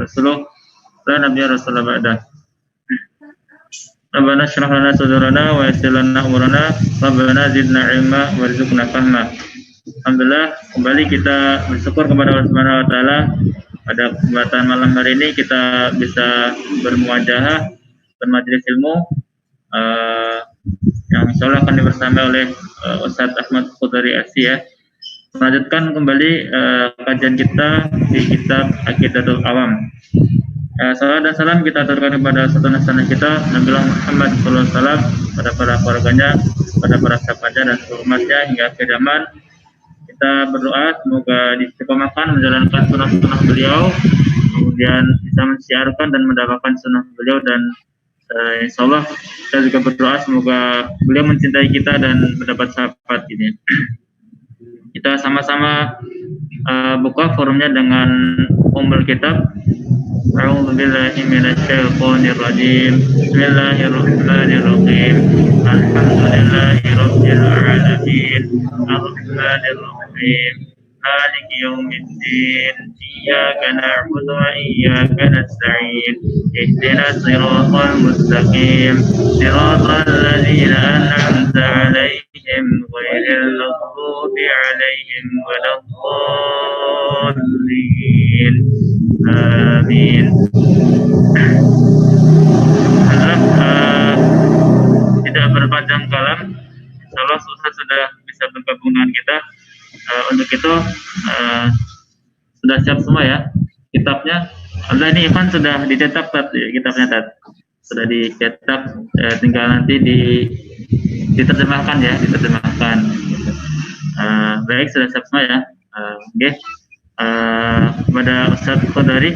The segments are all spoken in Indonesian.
rasuluh la nabiyya rasulullah ba'dah. Rabbana shrah lana sadrana wa yassir lana umurana Rabbana zidna ilma warzuqna fahma. Alhamdulillah, kembali kita bersyukur kepada Allah Subhanahu wa taala pada kesempatan malam hari ini kita bisa bermuajahah bermajelis ilmu yang insyaallah akan dibersamai oleh Ustaz Ahmad Khudari Asia. Melanjutkan kembali kajian kita di kitab Aqidatul Awam. Salam dan salam kita aturkan kepada saudara-saudara kita Nabi Muhammad SAW, pada para keluarganya, pada para sahabatnya dan seluruh umatnya hingga akhir zaman. Kita berdoa semoga diistiqomahkan menjalankan sunnah-sunnah beliau, kemudian bisa mensiarkan dan mendapatkan sunnah beliau, dan insya Allah kita juga berdoa semoga beliau mencintai kita dan mendapat sahabat ini. Kita sama-sama buka forumnya dengan Ummul Kitab. A'udzu billahi minasyaitonir rajim. Bismillahirrahmanirrahim. Alhamdulillahi rabbil alamin. Arrahmanir rahim. Maliki yaumiddin. Iyyaka na'budu wa iyyaka nasta'in. Ihdinas siratal mustaqim. Siratal ladzina an'amta 'alaihim ghairil maghdubi 'alaihim waladdallin. Amin. Tidak berpanjang kalam, insyaallah Ustaz sudah bisa bergabung dengan kita. Untuk itu sudah siap semua ya kitabnya. Alhamdulillah ini Ivan sudah dicetak kitabnya sudah dicetak, tinggal nanti diterjemahkan ya, diterjemahkan. Baik, sudah siap semua ya. Oke. Kepada Ustaz Khudari,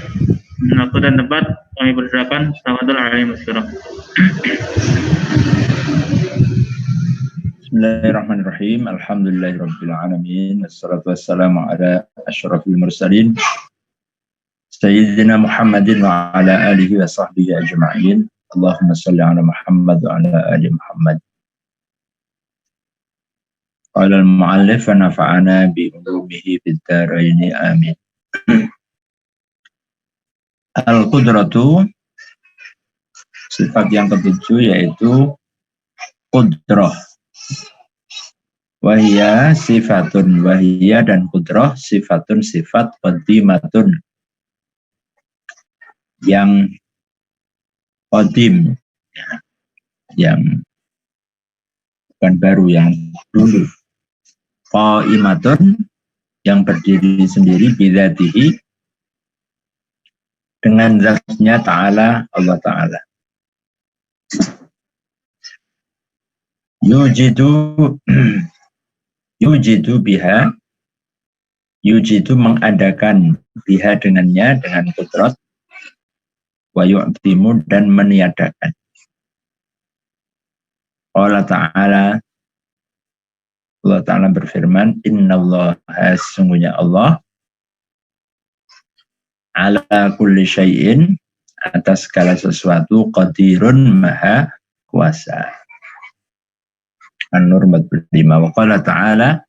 waktu dan tempat kami persilakan. Selamat alayhi wasallam. Bismillahirrahmanirrahim. Alhamdulillahirabbil alamin. Wassalatu wassalamu ala asyrafil mursalin Sayyidina Muhammadin wa ala alihi wa sahbihi ajma'in. Allahumma shalli ala Muhammad wa ala ali Muhammad. Qala al-mu'allif wa nafa'ana bi ulumihi fid dharain amin. Al-qudratu, sifat yang ketujuh yaitu qudrah. Wahia sifatun, wahia dan qudrah sifatun sifat qadimatun, yang qadim, yang bukan baru, yang dulu. Qaimatun, yang berdiri sendiri, bidzatihi, dengan zatnya ta'ala, Allah ta'ala. Yujidu biha, yujidu mengadakan, biha dengannya, dengan qudrat, wa yu'timu dan meniadakan. Allah ta'ala, Allah Ta'ala berfirman, innallaha, sesungguhnya Allah, ala kulli syai'in, atas segala sesuatu, qadirun, maha kuasa. An-Nur 45. Wa qala ta'ala,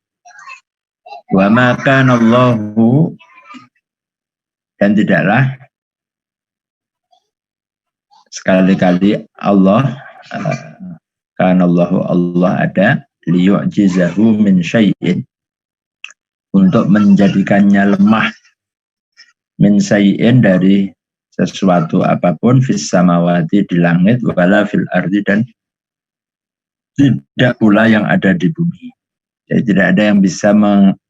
wa ma kana Allahu, dan tidaklah sekali-kali Allah, kana Allahu, Allah ada, liyu'jizahu min syai'in, untuk menjadikannya lemah, min syai'in, dari sesuatu apapun, fis samawati, di langit, wala fil ardi, dan tidak pula yang ada di bumi. Jadi tidak ada yang bisa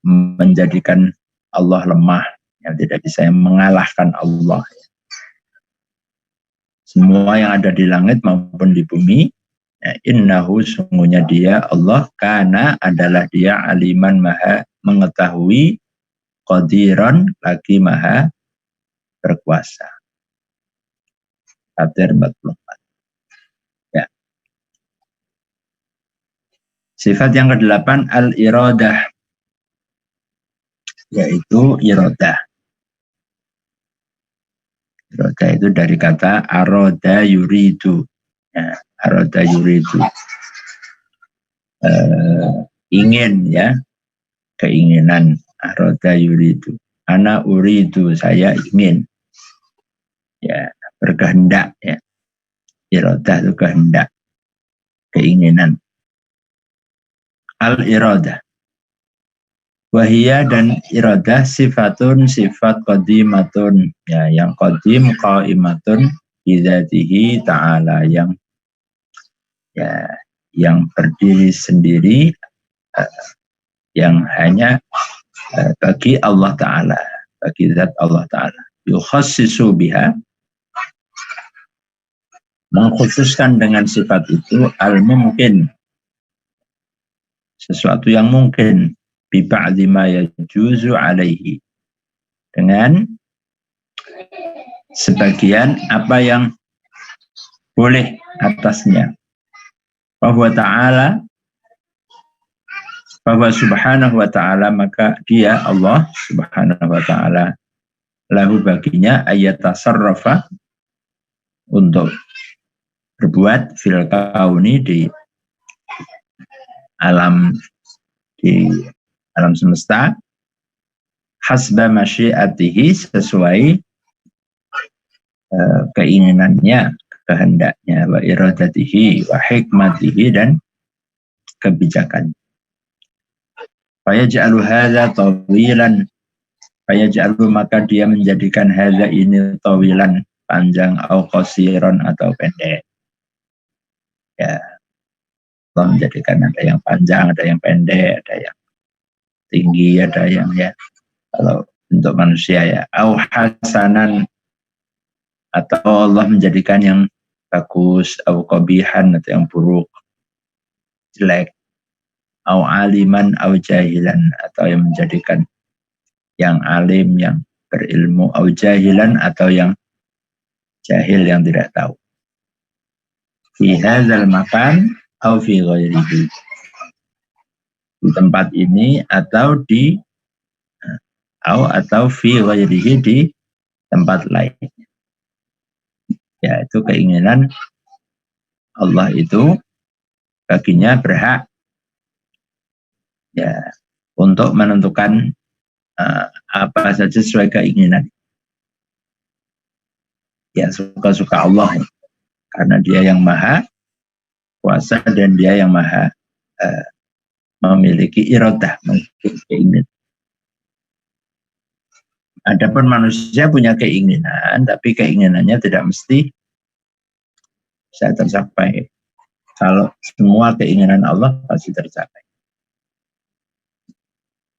menjadikan Allah lemah, yang tidak bisa mengalahkan Allah. Semua yang ada di langit maupun di bumi, innahu, sungguhnya dia Allah, kana, adalah dia, aliman, maha mengetahui, qadiran, lagi maha berkuasa. Fatir 44. Ya. Sifat yang ke-8, al-iradah, yaitu iradah. Iradah itu dari kata aroda yuridu. Ya, aroda yuridu, ingin, ya, keinginan. Aroda yuridu, ana uridu, saya ingin. ya berkehendak ya. Iradah itu kehendak, keinginan. Al-iradah. Wahia dan iradah sifatun sifat qadimatun ya, yang qadim qaimatun bidzatihi ta'ala, yang ya yang berdiri sendiri, yang hanya bagi Allah Ta'ala, bagi zat Allah Ta'ala. Yukhassisu biha, mengkhususkan dengan sifat itu al-mumkin, sesuatu yang mungkin, bi ba'dhi ma yajuzu alaihi, dengan sebagian apa yang boleh atasnya. Bahwa ta'ala, bahwa subhanahu wa ta'ala, maka dia Allah subhanahu wa ta'ala, lahu baginya ayatasarrafa, untuk berbuat fil kauni, di alam semesta, hasba masyiatihi, sesuai keinginannya, kehendaknya, wa iradatihi wa hikmatihi, dan kebijakan. Fayaj'alu hadza tawilan, fayaj'alu, maka dia menjadikan hadza ini tawilan, panjang, au qasiran, atau pendek. Ya, Allah menjadikan ada yang panjang, ada yang pendek, ada yang tinggi, ada yang ya, kalau untuk manusia ya, au hasanan, atau Allah menjadikan yang bagus, au qabihan, atau yang buruk, jelek, au aliman, au jahilan, atau yang menjadikan yang alim, yang berilmu, au jahilan, atau yang jahil, yang tidak tahu. Fi hadzal makan au fi ghairihi, di tempat ini atau di atau fi ghairihi, di tempat lain. Ya, itu keinginan Allah itu baginya berhak ya untuk menentukan apa saja sesuai keinginan. Ya, suka-suka Allah ya. Karena dia yang maha kuasa dan dia yang maha memiliki iradah, memiliki keinginan. Adapun manusia punya keinginan, tapi keinginannya tidak mesti bisa tercapai. Kalau semua keinginan Allah pasti tercapai.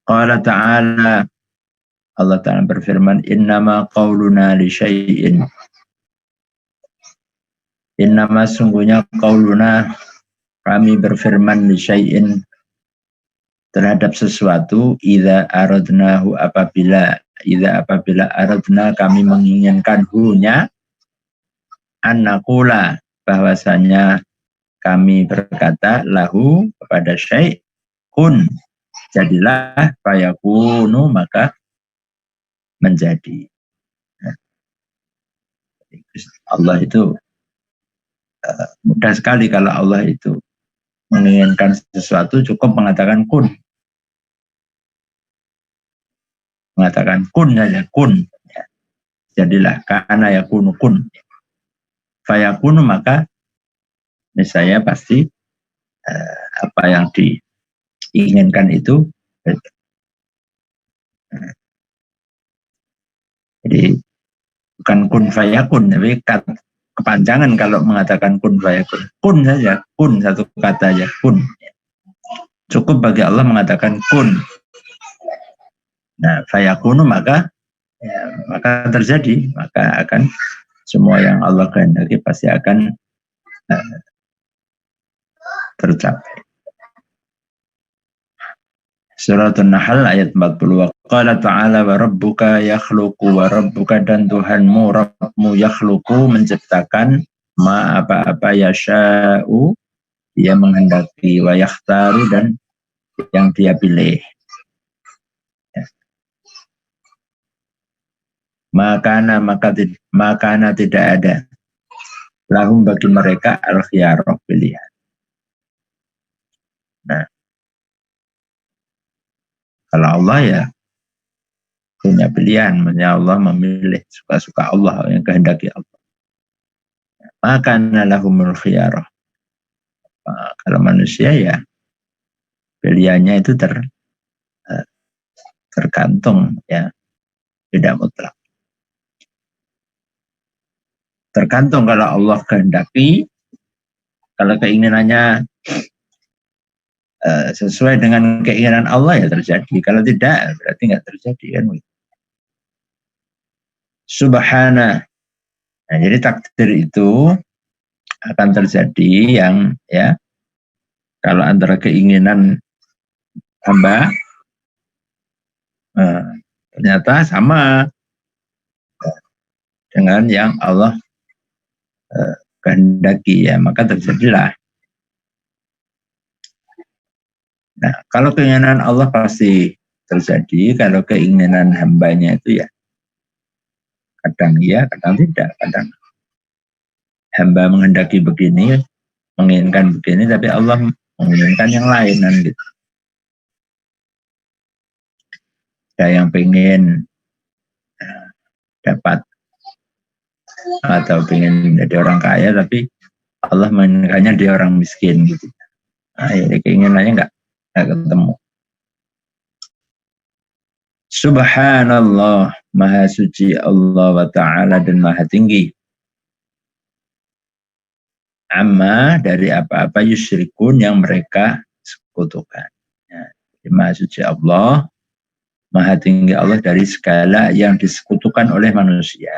Qala ta'ala, Allah Ta'ala berfirman, innama qauluna li syai'in, innama sungguhnya qauluna, kami berfirman li syai'in, terhadap sesuatu, idza aradnahu, apabila aradna, kami menginginkan hunya, an naqula, bahwasanya kami berkata lahu, kepada syai', kun, jadilah, fayakunu, maka menjadi. Allah itu mudah sekali. Kalau Allah itu menginginkan sesuatu, cukup mengatakan kun. Mengatakan kun saja, kun. Jadilah, kana yakunu kun. Fayakunu, maka niscaya pasti apa yang diinginkan itu. Jadi bukan kun fayakun, tapi kepanjangan kalau mengatakan kun fayakun. Kun saja, kun, satu kata aja, kun. Cukup bagi Allah mengatakan kun. Nah, fayakunu, maka terjadi, maka akan semua yang Allah kehendaki pasti akan tercapai. Surat An-Nahl ayat 40. Qala ta'ala wa rabbuka yakhluqu, wa rabbuka, dan Tuhanmu, Rabbmu, yakhluqu, menciptakan, ma apa-apa, yasha'u, dia menghendaki, wa yakhtaru, dan yang dia pilih. Maka tidak ada lahum bagi mereka al-khiyarah, pilihan. Nah, kalau Allah ya punya pilihan, maksudnya Allah memilih suka-suka Allah yang kehendaki Allah. Maka lahumul khiyarah. Kalau manusia ya pilihannya itu tergantung ya, tidak mutlak. Tergantung kalau Allah kehendaki, kalau keinginannya sesuai dengan keinginan Allah ya terjadi. Kalau tidak berarti nggak terjadi kan. Subhana. Nah, jadi takdir itu akan terjadi yang ya kalau antara keinginan hamba ternyata sama dengan yang Allah kehendaki ya, maka terjadilah. Nah, kalau keinginan Allah pasti terjadi, kalau keinginan hambanya itu ya kadang iya, kadang tidak, kadang hamba menghendaki begini, menginginkan begini, tapi Allah menginginkan yang lain kan gitu. Ada yang pengen dapat atau pengen jadi orang kaya, tapi Allah menginginkannya dia orang miskin gitu. Nah, jadi keinginannya nggak ketemu. Subhanallah, maha suci Allah wa ta'ala dan maha tinggi. Amma dari apa-apa yusyrikun yang mereka sekutukan. Ya, maha suci Allah, maha tinggi Allah dari segala yang disekutukan oleh manusia.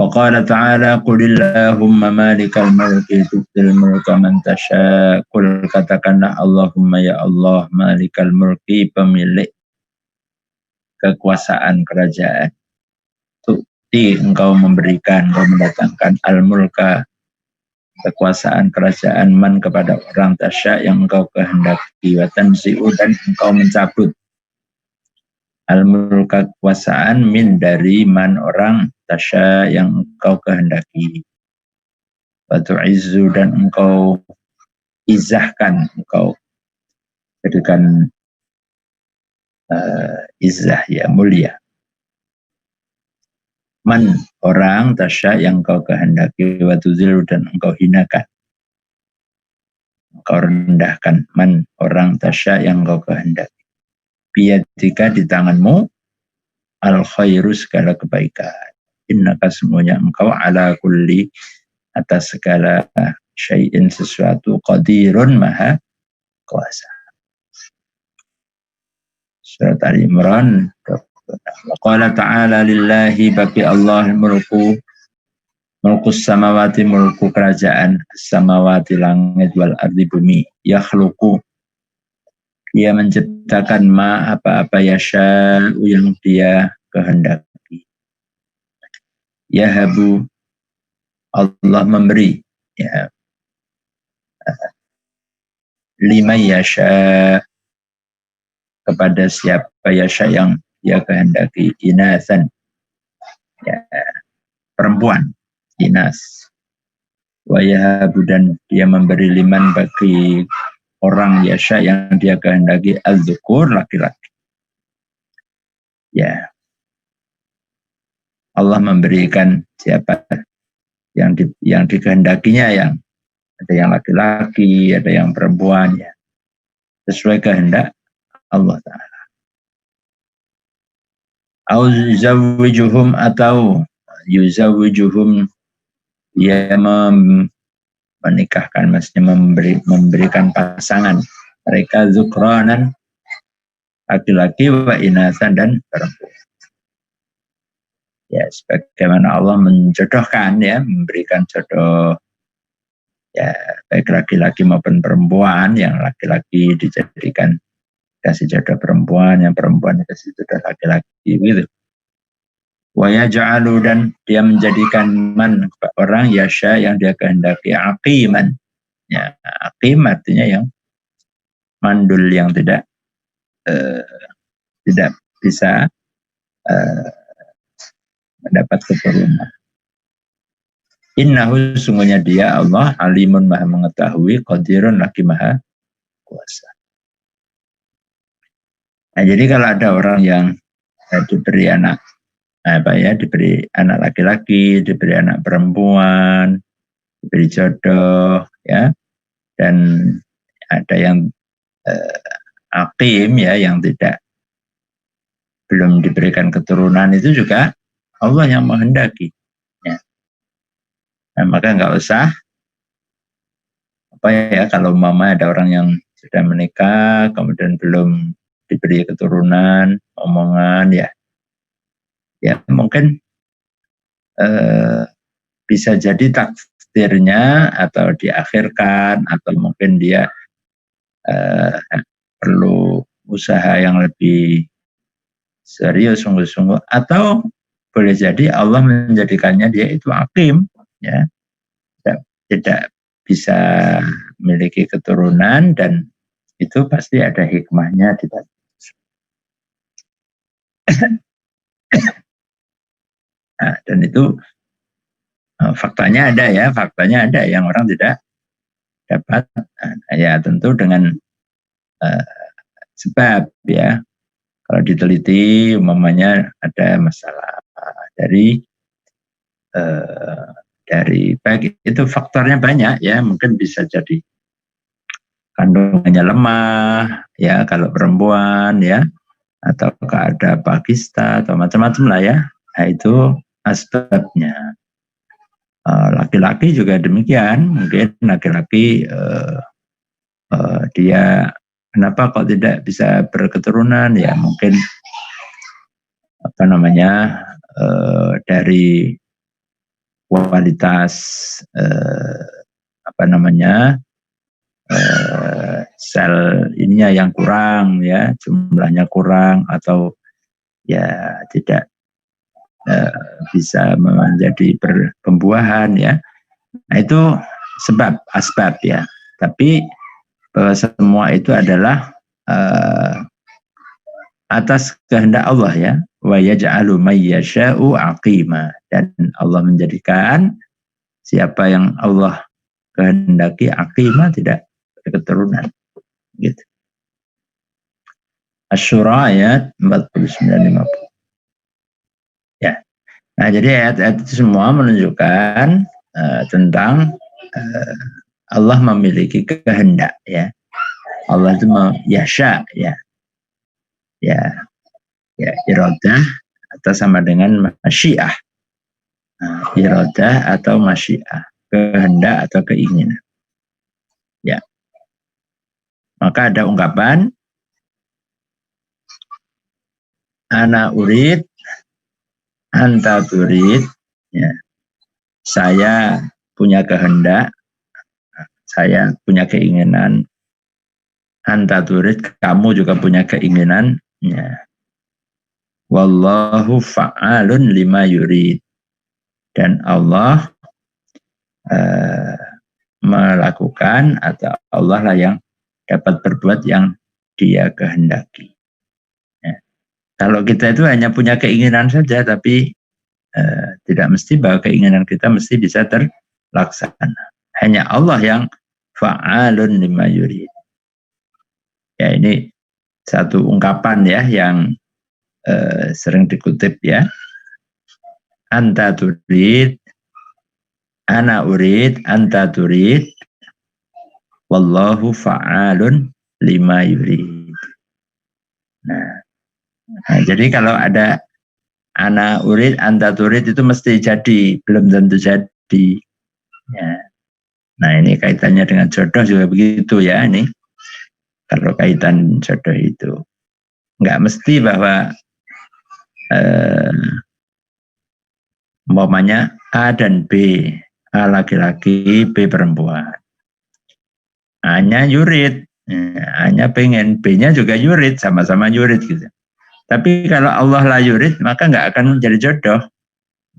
Wa qala ta'ala qulillahumma malikal mulki tu'til mulka man tasha'. Qul katakanlah Allahumma ya Allah malikal mulki, pemilik kekuasaan kerajaan. Tu'ti engkau memberikan, engkau mendatangkan al-mulka kekuasaan kerajaan man kepada orang tasya yang engkau kehendaki, wa tanzi'u dan engkau mencabut al-mulka kekuasaan min dari man orang tasya yang engkau kehendaki, wa tu'izzu dan engkau izahkan, engkau jadikan izzah ya mulia, man orang tasya yang engkau kehendaki, wa tuzilu dan engkau hinakan, engkau rendahkan man orang tasya yang engkau kehendaki. Biyadika di tanganmu al khairu segala kebaikan. Innaka semuanya engkau ala kulli atas segala syai'in sesuatu qadirun maha kuasa. Surat Al-Imran. Qala ta'ala lillahi bagi Allah mulku samawati, mulku kerajaan samawati langit wal ardi bumi, yakhluqu dia menciptakan ma apa-apa yasha'u yang dia kehendaki. Yahabu Allah memberi ya liman yasha kepada siapa yasha yang dia kehendaki, inasan ya perempuan, inas. Wa yahabu dan dia memberi liman bagi orang yasha yang dia kehendaki az-zukur laki-laki. Ya. Allah memberikan siapa yang dikehendakinya, yang ada yang laki-laki, ada yang perempuan ya. Sesuai kehendak Allah Ta'ala. Au yuzawwijuhum atau yuzawwijuhum dia menikahkan, maksudnya memberikan pasangan mereka zukranan laki-laki wa inasan dan perempuan. Ya, sebagaimana Allah menjodohkan ya, memberikan jodoh ya baik laki-laki maupun perempuan, yang laki-laki dijadikan kasih jodoh perempuan, yang perempuan dikasih jodoh laki-laki gitu. Wa yaj'alu dan dia menjadikan man orang yasha yang dia kehendaki aqiman. Ya, aqim artinya yang mandul, yang tidak bisa mendapat keturunan. Innahu sungguhnya dia Allah alimun maha mengetahui, qadirun lagi maha kuasa. Nah, jadi kalau ada orang yang diberi anak diberi anak laki-laki, diberi anak perempuan, diberi jodoh, ya, dan ada yang akim, ya, yang belum diberikan keturunan, itu juga Allah yang menghendaki. Ya. Nah, maka nggak usah kalau mama ada orang yang sudah menikah kemudian belum diberi keturunan, omongan, ya mungkin bisa jadi takdirnya atau diakhirkan, atau mungkin dia perlu usaha yang lebih serius, sungguh-sungguh, atau boleh jadi Allah menjadikannya dia itu akim, ya, tidak bisa memiliki keturunan, dan itu pasti ada hikmahnya di balik. Nah, dan itu faktanya ada yang orang tidak dapat, ya tentu dengan sebab, ya. Kalau diteliti umpamanya ada masalah dari baik itu faktornya banyak, ya, mungkin bisa jadi kandungannya lemah, ya, kalau perempuan, ya, atau ada pakista atau macam-macam lah, ya. Nah, itu asbabnya. Laki-laki juga demikian, mungkin laki-laki dia kenapa kok tidak bisa berketurunan, ya mungkin dari kualitas sel ininya yang kurang, ya, jumlahnya kurang, atau ya tidak bisa menjadi pembuahan, ya. Nah, itu asbab, ya. Tapi bahwa semua itu adalah atas kehendak Allah, ya. Wa yaj'alu may yasha'u aqima, dan Allah menjadikan siapa yang Allah kehendaki aqima, tidak berketurunan, gitu. Asy-Syura ayat 49-50. Ya. Nah, jadi ayat-ayat itu semua menunjukkan tentang Allah memiliki kehendak, ya. Allah itu yasha, ya. Ya, iradah atau sama dengan masyiah. Iradah atau masyiah, kehendak atau keinginan. Ya. Maka ada ungkapan ana urid anta turid, ya. Saya punya kehendak, saya punya keinginan, anta turid, kamu juga punya keinginan, ya. Wallahu fa'alun lima yurid, dan Allah melakukan, atau Allah lah yang dapat berbuat yang dia kehendaki. Ya. Kalau kita itu hanya punya keinginan saja, tapi tidak mesti bahwa keinginan kita mesti bisa terlaksana. Hanya Allah yang fa'alun lima yurid. Ya, ini satu ungkapan, ya, yang sering dikutip, ya. Anta turid, ana urid, anta turid, wallahu fa'alun lima yurid. Nah, jadi kalau ada ana urid, anta turid, itu mesti jadi, belum tentu jadi. Ya. Nah, ini kaitannya dengan jodoh juga begitu, ya. Ini kalau kaitan jodoh itu nggak mesti bahwa umpamanya A dan B, A laki-laki, B perempuan. A-nya yurid, A-nya pengen, B-nya juga yurid, sama-sama yurid, gitu. Tapi kalau Allah la yurid, maka nggak akan menjadi jodoh.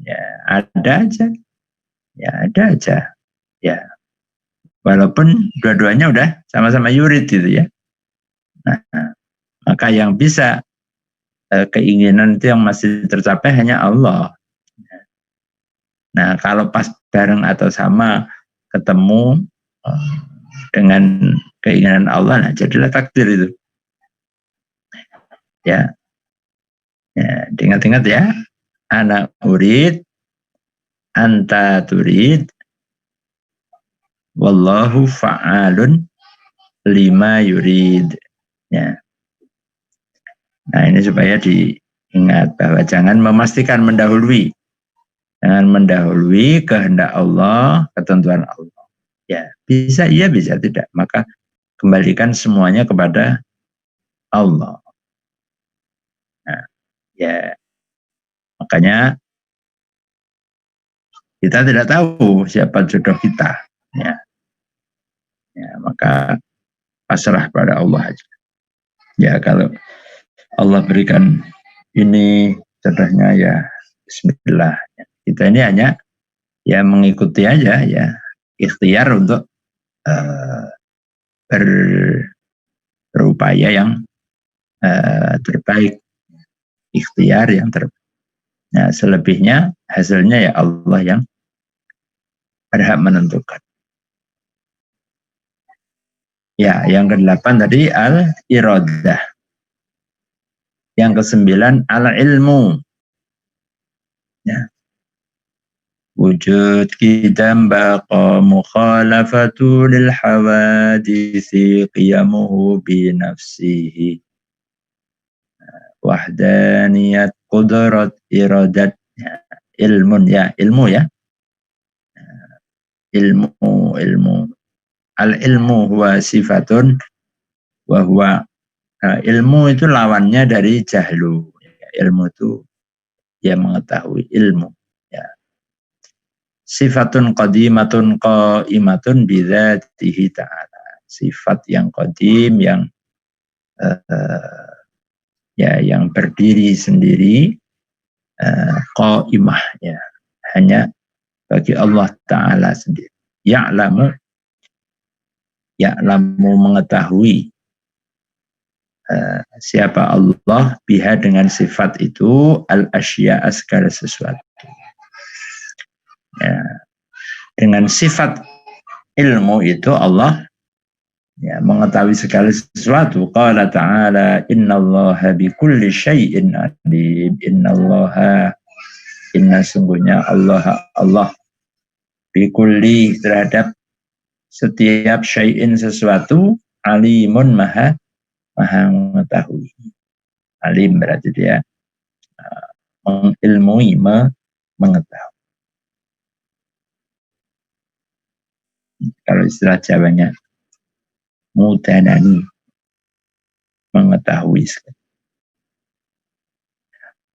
Ya, ada aja. Ya, ada aja. Ya. Walaupun dua-duanya udah sama-sama yurid, gitu, ya. Nah, maka yang bisa keinginan itu yang masih tercapai hanya Allah. Nah, kalau pas bareng atau sama ketemu dengan keinginan Allah, nah jadilah takdir itu. Ya, ingat-ingat ya. Ana urid, anta turid, wallahu fa'alun lima yurid. Ya. Nah, ini supaya diingat bahwa jangan memastikan mendahului. Jangan mendahului kehendak Allah, ketentuan Allah. Ya, bisa iya, bisa tidak. Maka kembalikan semuanya kepada Allah. Nah, ya, makanya kita tidak tahu siapa jodoh kita. Ya, maka pasrah pada Allah aja. Ya, kalau Allah berikan ini jodohnya, ya bismillah. Kita ini hanya ya mengikuti aja, ya ikhtiar untuk berupaya yang terbaik, ikhtiar yang terbaik. Nah, selebihnya hasilnya ya Allah yang berhak menentukan. Ya, yang ke-8 tadi al-iradah. Yang ke-9 al-ilmu. Ya. Wujud qidam baqa mukhalafatu lil hawadisi qiyamuhu bi nafsihi. Wahdaniyat qudrat iradat. Ya. Ilmun, ya, ilmu ya. Ilmu. Al-ilmu huwa sifatun wa huwa, ilmu itu lawannya dari jahlu. Ilmu itu dia mengetahui ilmu. Ya. Sifatun qadimatun qaimatun bidzatihi ta'ala. Sifat yang qadim, yang yang berdiri sendiri, qaimah, ya, hanya bagi Allah Ta'ala sendiri. Ya'lamu mengetahui siapa Allah biha dengan sifat itu al-asya, segala sesuatu. Ya. Dengan sifat ilmu itu Allah ya mengetahui segala sesuatu. Qala ta'ala innallaha bikulli syai'in alim. Inna sungguhnya Allah bikulli terhadap setiap syai'in sesuatu, alimun maha mengetahui. Alim berarti dia mengilmui, mengetahui. Kalau istilah Jawanya mudanani, mengetahui.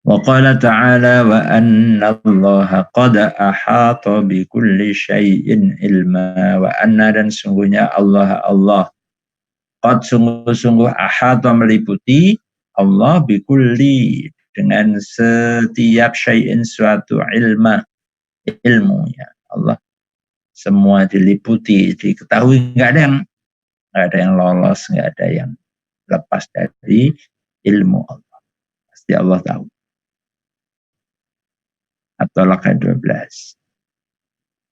Wa qala ta'ala wa anna allaha qad ahata bi kulli syai'in ilma. Wa anna, dan sungguhnya Allah qad sungguh-sungguh ahata meliputi, Allah bi kulli dengan setiap syai'in suatu ilmunya. Allah semua diliputi, diketahui, nggak ada yang lolos, nggak ada yang lepas dari ilmu Allah. Pasti Allah tahu. At-Talaq 12.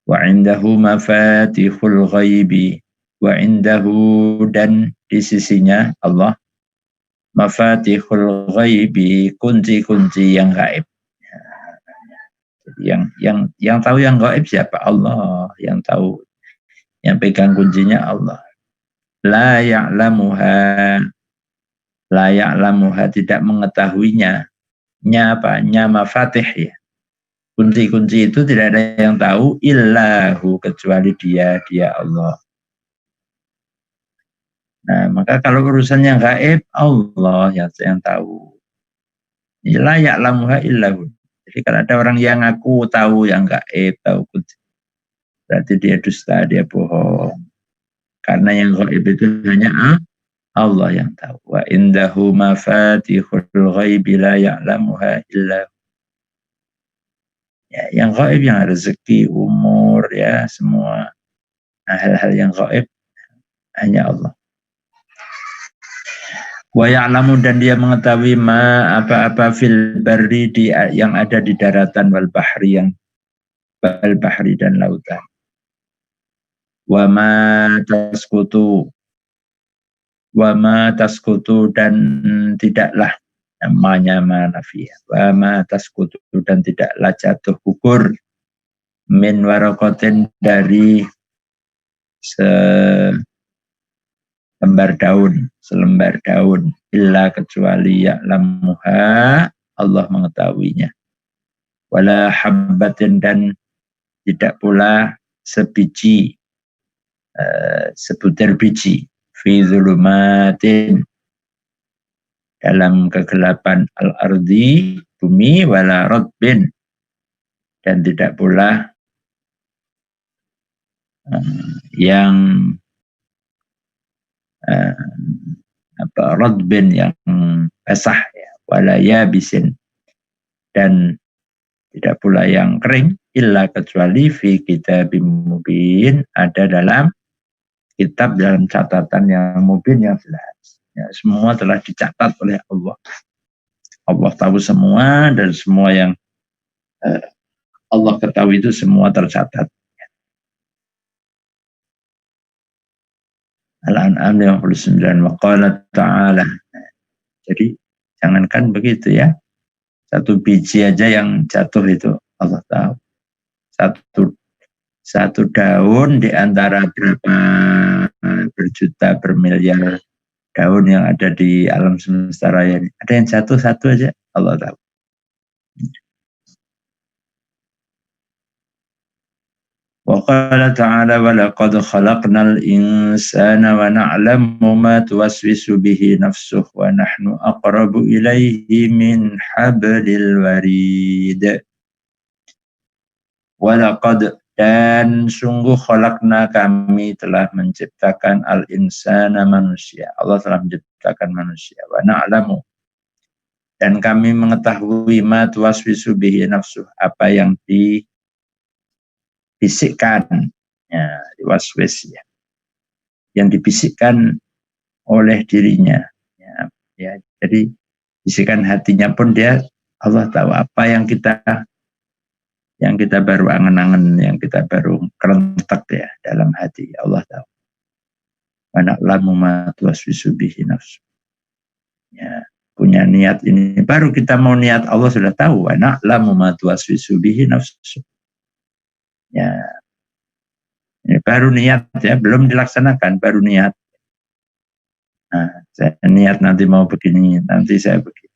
Wa indahu mafatihul ghaibi. Wa indahu, dan di sisinya Allah, mafatihul ghaibi, kunci-kunci yang gaib. Yang tahu yang gaib siapa? Allah. Yang tahu, yang pegang kuncinya Allah. La ya'lamuha, tidak mengetahuinya. Nya apa? Nya mafatih, ya. Kunci-kunci itu tidak ada yang tahu illahu, kecuali dia Allah. Nah, maka kalau urusan yang gaib, Allah yang tahu. La ya'lamuha illahu. Jadi kalau ada orang yang ngaku tahu yang gaib, tahu kunci, berarti dia dusta, dia bohong. Karena yang gaib itu hanya Allah yang tahu. Wa indahu mafatihul ghaibi la ya'lamuha illahu. Ya, yang gaib, yang rezeki, umur, ya, semua hal-hal yang gaib hanya Allah. Wa ya'lamu, dan dia mengetahui apa-apa fil barri, yang ada di daratan, wal bahri, dan lautan. Wa ma tasqutu, dan tidaklah namanya manafiyah. Wa ma tasqutu dan tidaklah jatuh gugur min warakotin dari selembar daun illa kecuali ya'lamuha Allah mengetahuinya. Wala habbatin dan tidak pula sebiji sebutir biji fi zulumatin dalam kegelapan al-ardi bumi wala radbin dan tidak pula yang radbin yang basah ya, wala yabisin dan tidak pula yang kering illa kecuali fi kitabim mubin ada dalam kitab dalam catatan yang mubin yang jelas. Ya, semua telah dicatat oleh Allah. Allah tahu semua dan semua yang Allah ketahui itu semua tercatat. Al-An'am 59 wa qala ta'ala. Jadi jangankan begitu ya. Satu biji aja yang jatuh itu Allah tahu. Satu daun di antara berapa berjuta bermiliar daun yang ada di alam semesta raya ini. Ada yang jatuh satu aja Allah tahu. Wa qala ta'ala wa laqad khalaqnal insana wa na'lamu ma tuwaswisu bihi nafsuhu wa nahnu aqrabu ilaihi min hablil warid. Wa laqad dan sungguh khalaqna kami telah menciptakan al-insana manusia. Allah telah menciptakan manusia. Wa na'lamu dan kami mengetahui ma tuwaswisu bihi nafsuhu apa yang dibisikkan ya, diwaswis ya, yang dibisikkan oleh dirinya ya, jadi bisikan hatinya pun dia Allah tahu apa yang kita baru angen-angen, yang kita baru kerentak ya dalam hati Allah tahu. Wa na'lamu ma tuwaswisu bihi nafsu ya, punya niat ini baru kita mau niat Allah sudah tahu. Wa na'lamu ma tuwaswisu bihi nafsu ya, ini baru niat ya, belum dilaksanakan, baru niat. Nah, saya niat nanti mau begini, nanti saya begini.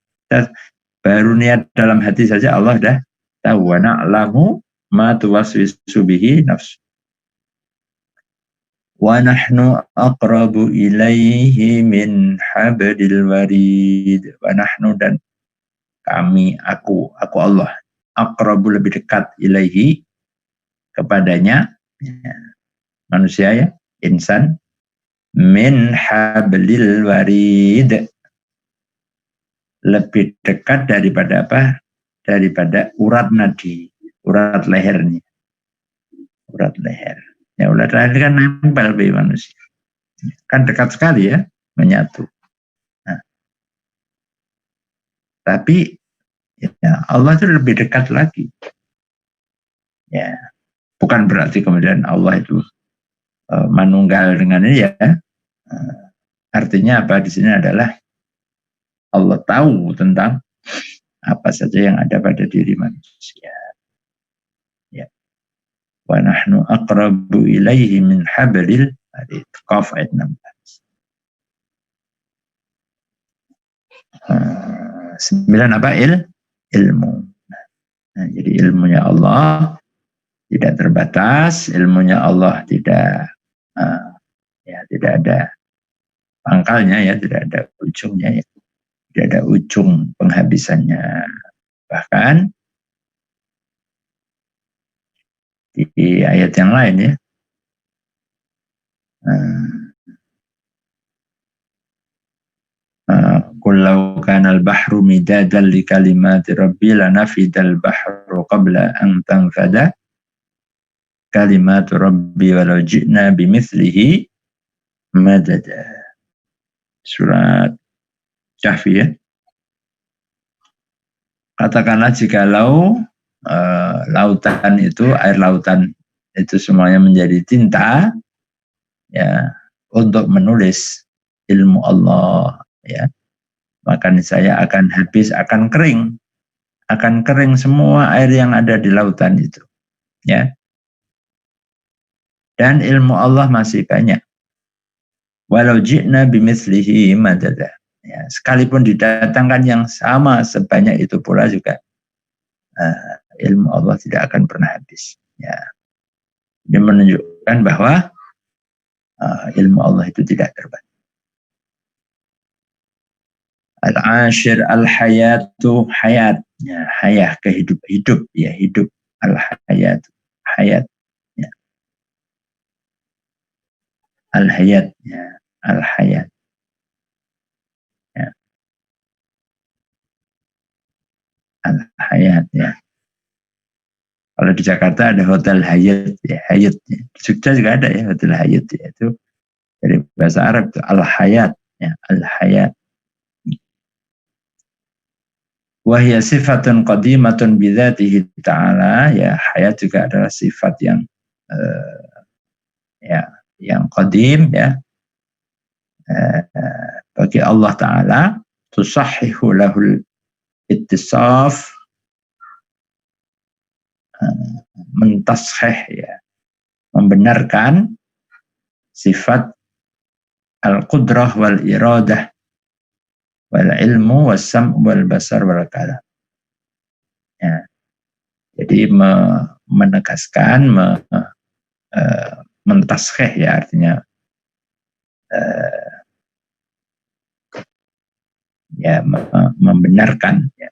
Baru niat dalam hati saja Allah dah tahu. Wa na'lamu ma tuwaswisu bihi nafsu. Wa nahnu aqrabu ilaihi min hablil warid. Wa nahnu dan kami, aku Allah, aqrabu lebih dekat ilaihi kepadanya ya, manusia ya, insan min hablil warid lebih dekat daripada apa? Daripada urat nadi, urat lehernya. Urat leher. Ya urat leher kan nempel bagi manusia. Kan dekat sekali ya, menyatu. Nah, tapi ya, Allah itu lebih dekat lagi. Ya. Bukan berarti kemudian Allah itu manunggal dengan ini ya. Artinya apa di sini adalah Allah tahu tentang apa saja yang ada pada diri manusia. Ya. Wa nahnu aqrabu ilaihi min hablil warid. Qaf ayat 16. 9 apa? Ilmu. Nah, jadi ilmunya Allah tidak terbatas, ilmunya Allah tidak tidak ada pangkalnya ya, tidak ada ujungnya ya, tidak ada ujung penghabisannya. Bahkan di ayat yang lain ya, qul law kana al-bahru midadan li kalimati rabbi lanafidal bahru qabla an tanfada kalimatu rabbi walau ji'na bimithlihi madada. Surat Kahfi ya. Katakanlah jikalau lautan itu, air lautan itu semuanya menjadi tinta ya, untuk menulis ilmu Allah ya, maka niscaya akan habis, akan kering semua air yang ada di lautan itu, ya. Dan ilmu Allah masih banyak. Walau ji'na bimithlihi madada. Ya, sekalipun didatangkan yang sama sebanyak itu pula juga ilmu Allah tidak akan pernah habis. Ya. Ini menunjukkan bahwa ilmu Allah itu tidak terbatas. Al-ashir al-hayatu hayat, ya, hayah hidup ya, hidup, al-hayat hayat, ya. Al-hayat, ya, al-hayat, ya. Al-hayat, ya. Kalau di Jakarta ada Hotel Hayat, ya, Hayat, ya. Di Jogja juga ada ya Hotel Hayat, ya. Itu dari bahasa Arab itu al-hayat, ya, al-hayat. Wahya sifatun qadimatun bidzatihi ta'ala, ya, hayat juga adalah sifat yang ya, yang qadim, ya, bagi Allah Ta'ala, tusahhihu lahul ittisaf, mentashih, ya, membenarkan sifat al-qudrah wal iradah wal ilmu was sam' wal basar wal kalam. Ya. Jadi menegaskan, mentashih, ya, artinya ya, membenarkan, ya,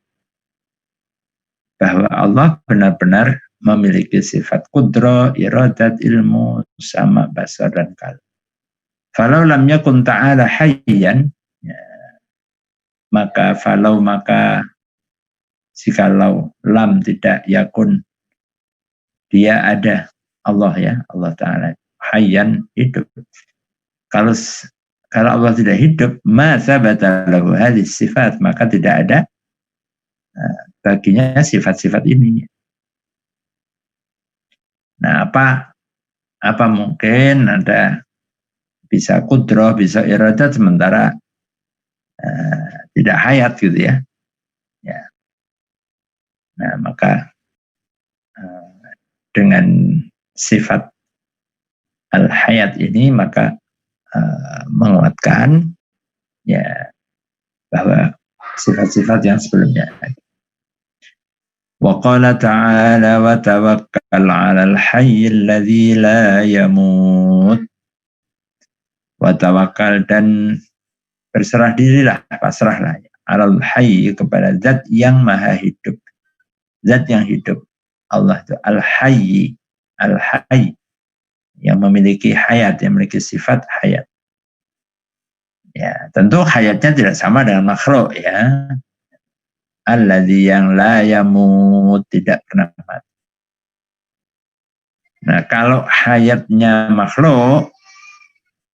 bahwa Allah benar-benar memiliki sifat qudrah, iradat, ilmu, sama, basar, dan kalam. Falau lam yakun ta'ala hayyan, ya, maka jikalau lam tidak yakun, dia ada, Allah, ya, Allah Ta'ala hayyan, hidup. Kalau Allah tidak hidup, ma tsabata lahu hadhihi sifat, maka tidak ada baginya sifat-sifat ini. Nah, apa mungkin ada bisa qudrah, bisa iradat, sementara tidak hayat, gitu, ya. Ya. Nah, maka dengan sifat al-hayat ini, maka menguatkan, ya, bahwa sifat-sifat yang sebelumnya. Wa qala ta'ala wa tawakkal 'alal hayyil ladzi la yamut. Wa tawakkal, dan berserah dirilah, pasrahlah, 'alal hayy, kepada zat yang maha hidup. Zat yang hidup. Allah itu al-hayy, al-hayy, yang memiliki hayat, yang memiliki sifat hayat. Ya, tentu hayatnya tidak sama dengan makhluk, ya. Alladzi, yang la yamut, tidak pernah mati. Nah, kalau hayatnya makhluk,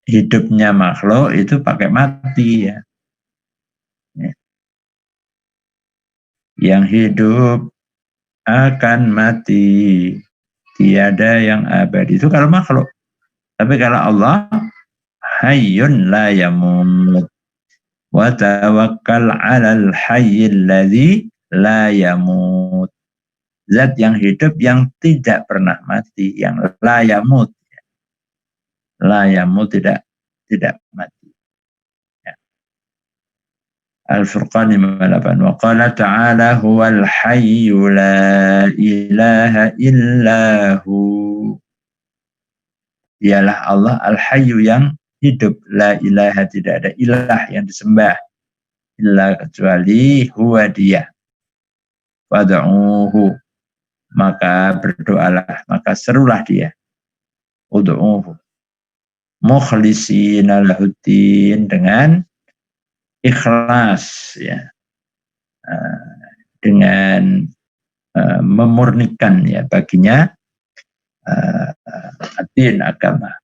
hidupnya makhluk, itu pakai mati, ya. Ya. Yang hidup akan mati, tiada yang abadi. Itu kalau makhluk. Tapi kalau Allah, hayyun la yamut. Wa tawakkal 'alal hayyil ladzi la yamut. Zat yang hidup, yang tidak pernah mati, yang la yamut. La yamut, tidak mati. Ya. Al-Furqan 58. Wa qala ta'ala huwal hayyu la ilaha illahu. Dialah Allah al-hayyu, yang hidup, la ilaha, tidak ada ilah yang disembah illa, kecuali huwa, dia. Wad'uhu, maka berdoalah, maka serulah dia. Ud'uhu mukhlishina lahuddin, dengan ikhlas, ya, dengan memurnikan, ya, baginya din, agama.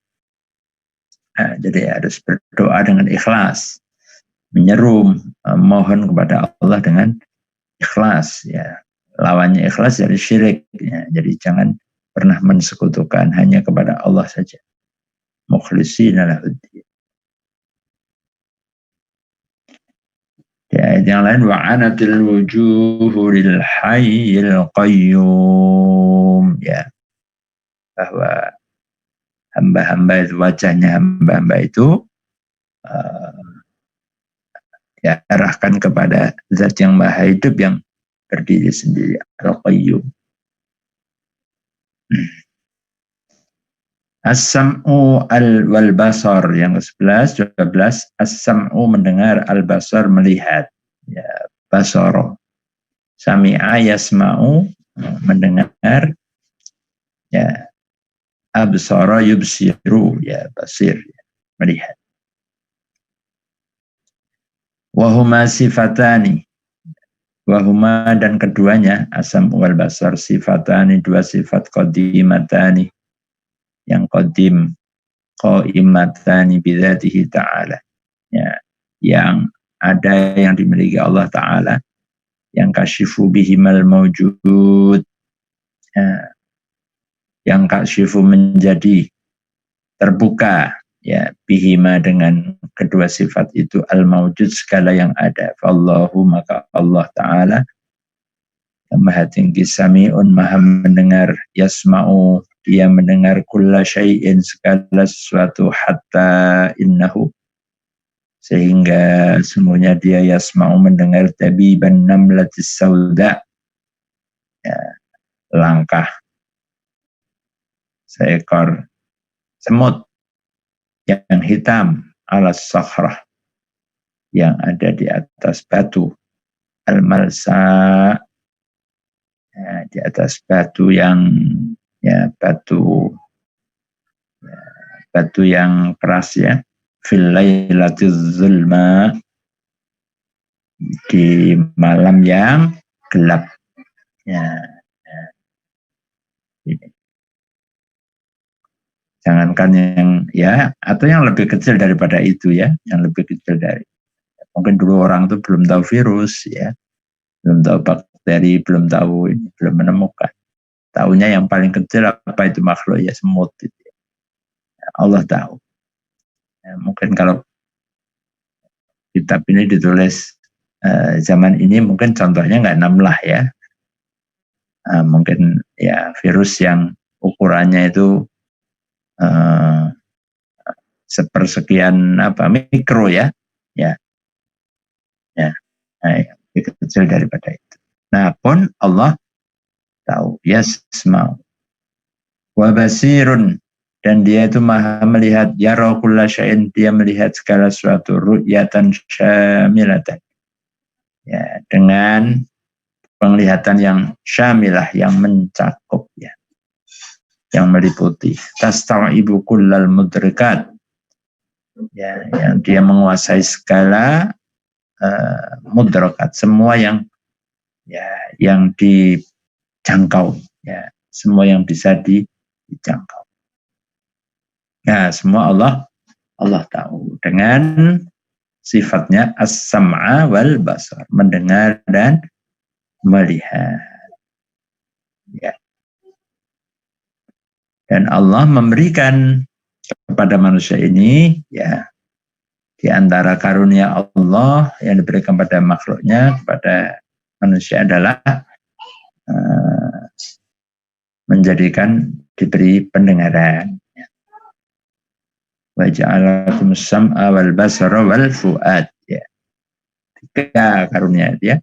Jadi harus berdoa dengan ikhlas, menyeru, mohon kepada Allah dengan ikhlas, ya. Lawannya ikhlas dari syirik, ya. Jadi jangan pernah mensekutukan, hanya kepada Allah saja. Mukhlishina lahuddin. Di ayat yang lain wa'anatil wujuhu lil hayyil qayyum, ya, bahwa hamba-hamba itu, wajahnya hamba-hamba itu ya arahkan kepada zat yang maha hidup yang berdiri sendiri, al-qayyum. As-sam'u wal basar yang ke-11, 12, as-sam'u mendengar, al-basar melihat, ya, basara. Sami'a yasma'u mendengar, ya, absara yubsiru, ya, basir, ya, melihat. Wahuma sifatani, wahuma dan keduanya, as-sam'u wal basar, sifatani, dua sifat qadimatani, yang qadim, qaimatani bidzatihi ta'ala, ya, yang ada yang dimiliki Allah Ta'ala, yang kasyifu bihimal mawjud, ya, yang kasyifu menjadi terbuka, ya, bihima dengan kedua sifat itu, al mawjud segala yang ada. Fallahu, maka Allah Ta'ala yang maha tinggi, sami'un maha mendengar, yasma'u dia mendengar kulla syai'in segala sesuatu, hatta innahu sehingga semuanya dia yasma'u mendengar tabiban namlatis sauda, ya, langkah seekor semut yang hitam, alas sakhrah yang ada di atas batu, al-malsa, ya, di atas batu yang, ya, batu yang keras, ya, fil lailatiz zulma, di malam yang gelap, ya, ya. Jangankan yang, ya, atau yang lebih kecil daripada itu, ya, yang lebih kecil dari, mungkin dulu orang itu belum tahu virus, ya, belum tahu bakteri, belum tahu ini, belum menemukan. Tahunya yang paling kecil apa itu makhluk, ya, semut itu. Allah tahu. Ya, mungkin kalau kitab ini ditulis zaman ini mungkin contohnya nggak namlah, ya. Mungkin, ya, virus yang ukurannya itu sepersekian mikro, ya, ya, ya, lebih kecil daripada itu. Nah, pun Allah tahu, yasma'u wa basirun, dan dia itu maha melihat, yara kulla syai'in, dia melihat segala sesuatu, ru'yatan syamilatan, ya, dengan penglihatan yang syamilah, yang mencakup, ya, yang meliputi. Tasta'ibu kullal mudrikat, ya, yang dia menguasai segala mudrikat, semua yang, ya, yang dijangkau, ya, semua yang bisa dijangkau. Nah, semua Allah tahu dengan sifatnya as-sam'a wal basar, mendengar dan melihat, ya. Dan Allah memberikan kepada manusia ini, ya, di antara karunia Allah yang diberikan pada makhluknya, kepada manusia adalah menjadikan diberi pendengaran. Wa ja'alakum sam'a wal basara wal fu'ad, ya. Tiga karunia dia,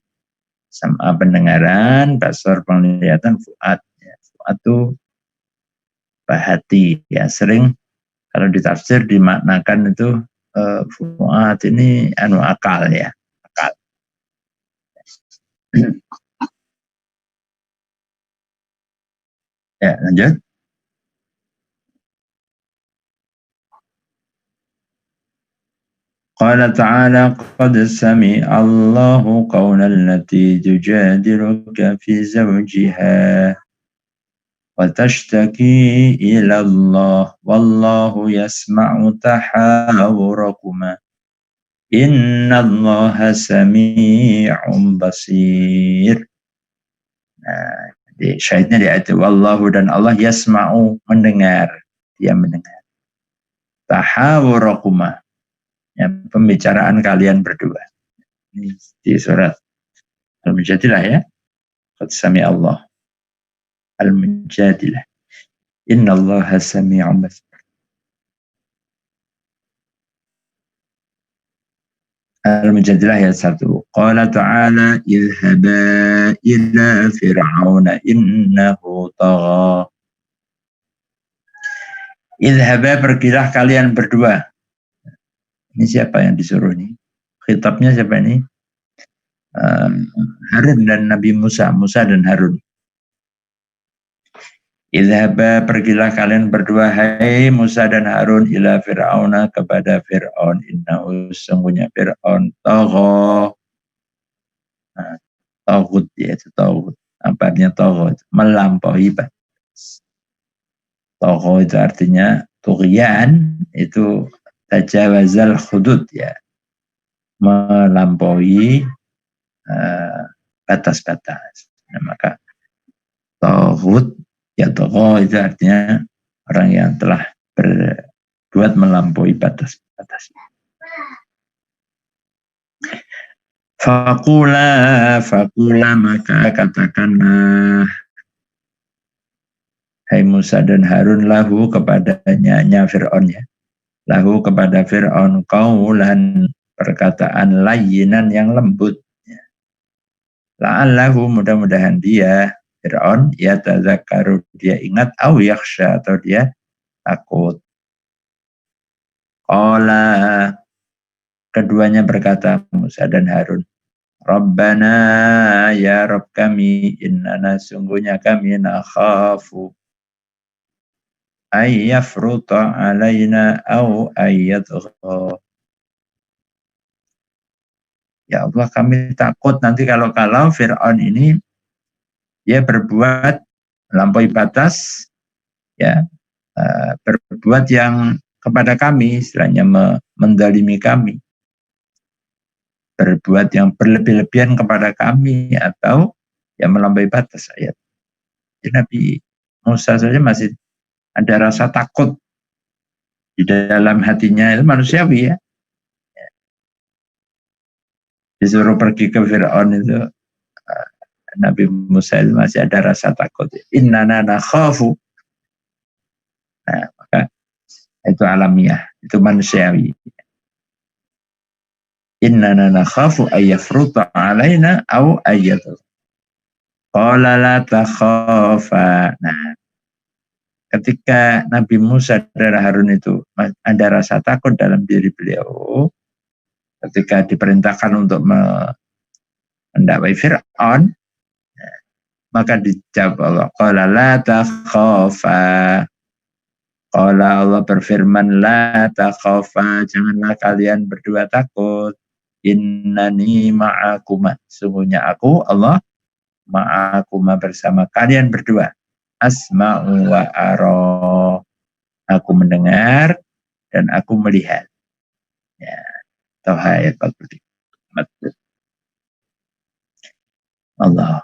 sam'a pendengaran, basar penglihatan, fu'ad, ya. Fu'ad itu hati, ya. Sering kalau ditafsir dimaknakan itu fu'ad ini akal, ya, akal. Ya, lanjut. Qala ta'ala qad sami'a Allahu qawla allati tujadiluka fi zawjiha wa tashtaki ila Allah wallahu yasma'u tahawurakuma innallaha sami'un basir. Nah, syahidnya di ayat wallahu, dan Allah yasma'u mendengar, dia mendengar tahawurakuma, ya, pembicaraan kalian berdua. Ini di surat Al-Mujadilah ya. Qad sami Allah. Al-Mujadilah. Inna Allah sami'un basir. Al-Mujadilah ayat 1. Qala ta'ala idhaba ila fir'auna innahu tagha. Idhaba pergilah kalian berdua. Ini siapa yang disuruh ini? Khitabnya siapa ini? Harun dan Nabi Musa. Musa dan Harun. Idhaba pergilah kalian berdua hai Musa dan Harun ila Fir'auna kepada Fir'aun innahu sungguhnya Fir'aun tagha. Taghut yaitu taghut. Apa artinya taghut? Melampaui batas. Tagha itu artinya tughyan, itu tajawazal hudud ya. Melampaui batas-batas. Nah, maka taghut ya tokoh itu artinya orang yang telah berbuat melampaui batas-batas. Faqula maka katakanlah hai Musa dan Harun lahu kepadanya Fir'aun ya. Lahu kepada Fir'aun qaulan perkataan layyinan yang lembut. La'allahu mudah-mudahan dia Fir'aun ya tazakkaru dia ingat au yakhsha atau dia takut. Qala keduanya berkata Musa dan Harun, Rabbana ya Rabb kami innana sungguhnya kami nakhafu ayyafruta alaina au ayyadgha. Ya Allah kami takut nanti kalau Fir'aun ini dia berbuat melampaui batas, ya berbuat yang kepada kami, istilahnya mendalimi kami, berbuat yang berlebih-lebihan kepada kami atau yang melampaui batas. Ayat. Jadi Nabi Musa saja masih ada rasa takut di dalam hatinya, itu manusiawi ya. Disuruh pergi ke Fir'aun itu. Nabi Musa itu masih ada rasa takut. Innana nakhafu. Nah, maka itu alamiah, itu manusiawi. Innana nakhafu ayyafruta alaina au ayyadhu. Qala la takhafa. Nah, ketika Nabi Musa dan Harun itu ada rasa takut dalam diri beliau, ketika diperintahkan untuk mendakwai Fir'aun, maka dijawab Allah, qala la takhafa. Qala Allah berfirman, la takhafa, janganlah kalian berdua takut. Innani ma'akuma, sungguhnya aku Allah ma'akuma bersama kalian berdua. Asma'u wa ara, aku mendengar dan aku melihat. Ya, Toha ayat 43. Allah.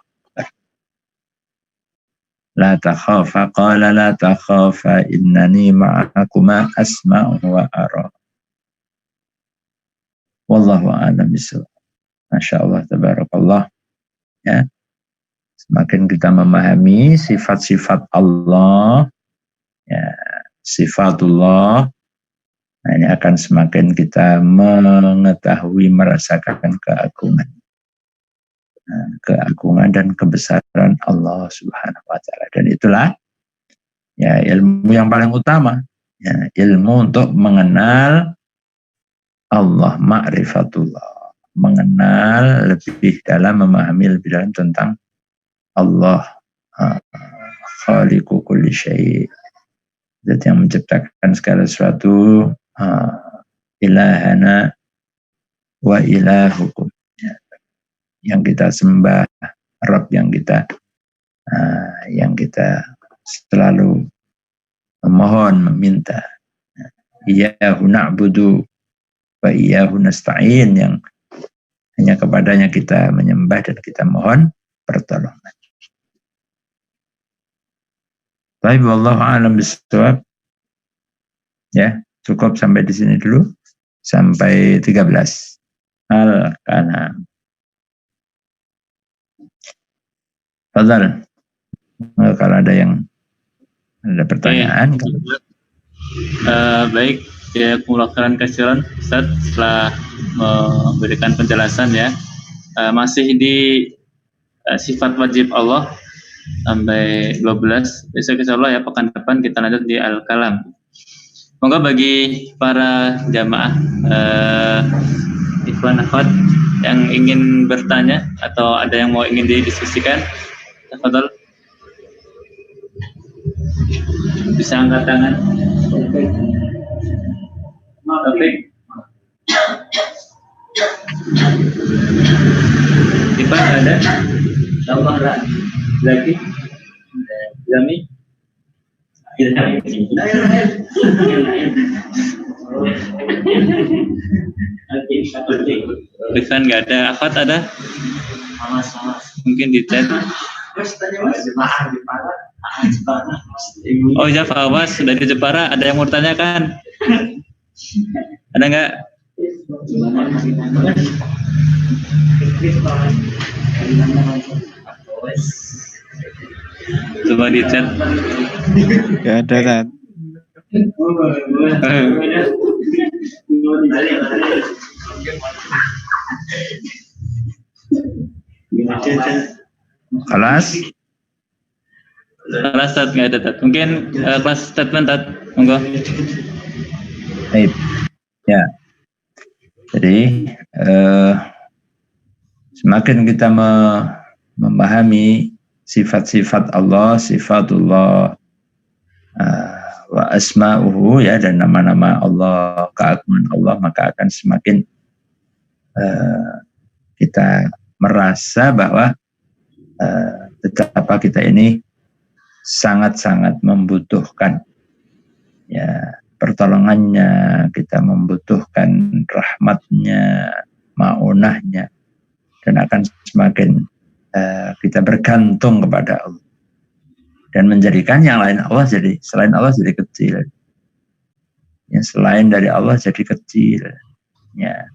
La takhafa qala la takhafa innani ma'akuma asma'u wa ara. Wallahu a'lam bishawab. Masyaallah tabarakallah. Ya. Semakin kita memahami sifat-sifat Allah, ya, sifatullah, nah ini akan semakin kita mengetahui, merasakan keagungan. Keagungan dan kebesaran Allah Subhanahu wa taala, dan itulah ya ilmu yang paling utama, ya, ilmu untuk mengenal Allah, ma'rifatullah, mengenal lebih dalam, memahami lebih dalam tentang Allah, khaliqu kulli syai', zat yang menciptakan segala sesuatu, ilahana wa ilahukum, yang kita sembah, Rabb yang kita selalu memohon, meminta. Iyyahu na'budu wa iyyahu nasta'in, yang hanya kepadanya kita menyembah dan kita mohon pertolongan. Baik, wallahu a'lam bishawab. Ya, cukup sampai di sini dulu. Sampai 13. al-kalam. Fadhal. Kalau ada pertanyaan. Baik, ya kumulakan kasiran Ustaz setelah memberikan penjelasan ya. Masih di sifat wajib Allah sampai 12. Besok insyaallah ya pekan depan kita lanjut di al-kalam. Semoga bagi para jamaah ikhwan akhwat yang ingin bertanya atau ada yang mau ingin didiskusikan, tafadhol. Bisa angkat tangan. Taufik. Ipan ada? Tambah lagi? Zami? Rifan nggak ada. Afat ada? Mungkin di chat. Oh ya, Awas sudah di Jepara. Ada yang mau tanyakan? Ada nggak? Coba di chat. Nggak ada, Tat. Kelas? Kelas Tat nggak ada, Tat. Mungkin kelas statement, Tat. Monggo. Baik. Ya. Jadi semakin kita memahami sifat-sifat Allah, sifatullah wa asma'uhu ya, dan nama-nama Allah, keagungan Allah, maka akan semakin kita merasa bahwa betapa kita ini sangat-sangat membutuhkan ya pertolongannya, kita membutuhkan rahmatnya, ma'unahnya, dan akan semakin kita bergantung kepada Allah dan menjadikan yang lain Allah jadi selain Allah jadi kecil, yang selain dari Allah jadi kecil ya,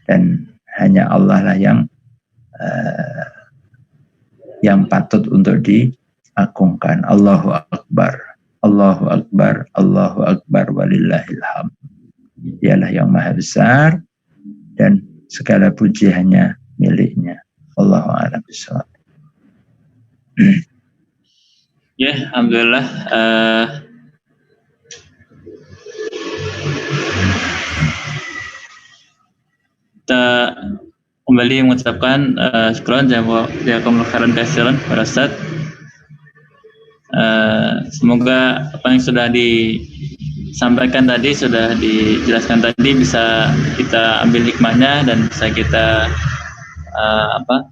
dan hanya Allah lah yang patut untuk diagungkan. Allahu Akbar, Allahu Akbar, Allahu Akbar, walillahil hamd. Dialah yang maha besar dan segala puji hanya miliknya. Allahu a'lam bishawab. Ya, alhamdulillah. Kita kembali mengucapkan syukran jazakumullah khairan katsiran pada Ustaz. Semoga apa yang sudah disampaikan tadi, sudah dijelaskan tadi, bisa kita ambil hikmahnya dan bisa kita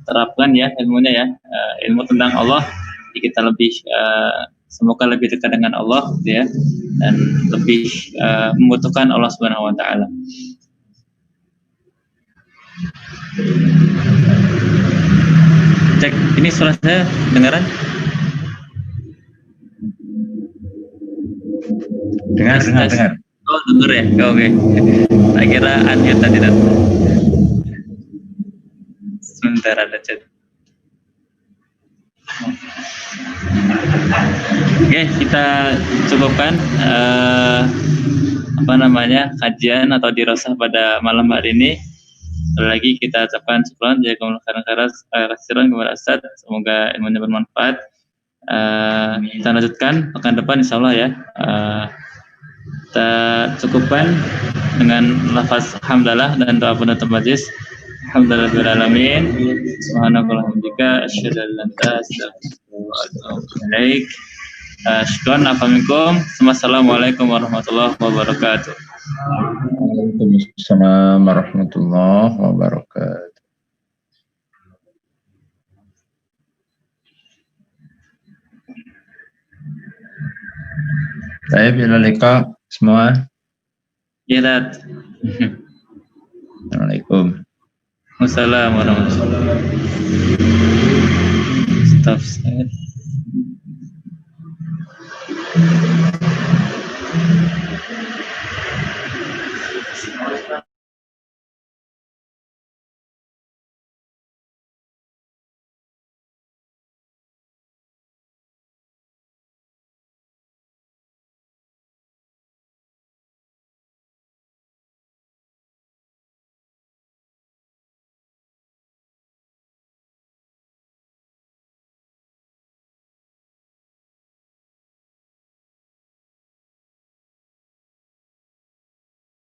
terapkan ya ilmunya ya, ilmu tentang Allah. Jadi kita lebih semoga lebih dekat dengan Allah ya, dan lebih membutuhkan Allah Subhanahu wa taala. Cek, ini suara saya dengaran? Dengar. Oh, dengar ya? Oke. Saya kira unmute tadi. Sebentar, ada chat. Oke, kita cukupkan kajian atau dirasah pada malam hari ini. Sekali lagi kita ucapkan syukran jazakumullah khairan kepada Ustaz. Semoga ilmunya bermanfaat. Kita lanjutkan pekan depan insyaallah ya. Kita cukupkan dengan lafaz hamdalah dan doa penutup majelis. Alhamdulillahirabbil alamin. Subhanakallahumma asyhadu an la ilaha illa anta astaghfiruka syukran afaminkum. Assalamualaikum warahmatullahi wabarakatuh. Waalaikumsalam warahmatullahi wabarakatuh. Baik, ila liqa semua. Ya, Tat. Assalamualaikum. Wassalamualaikum warahmatullahi wabarakatuh. Stop.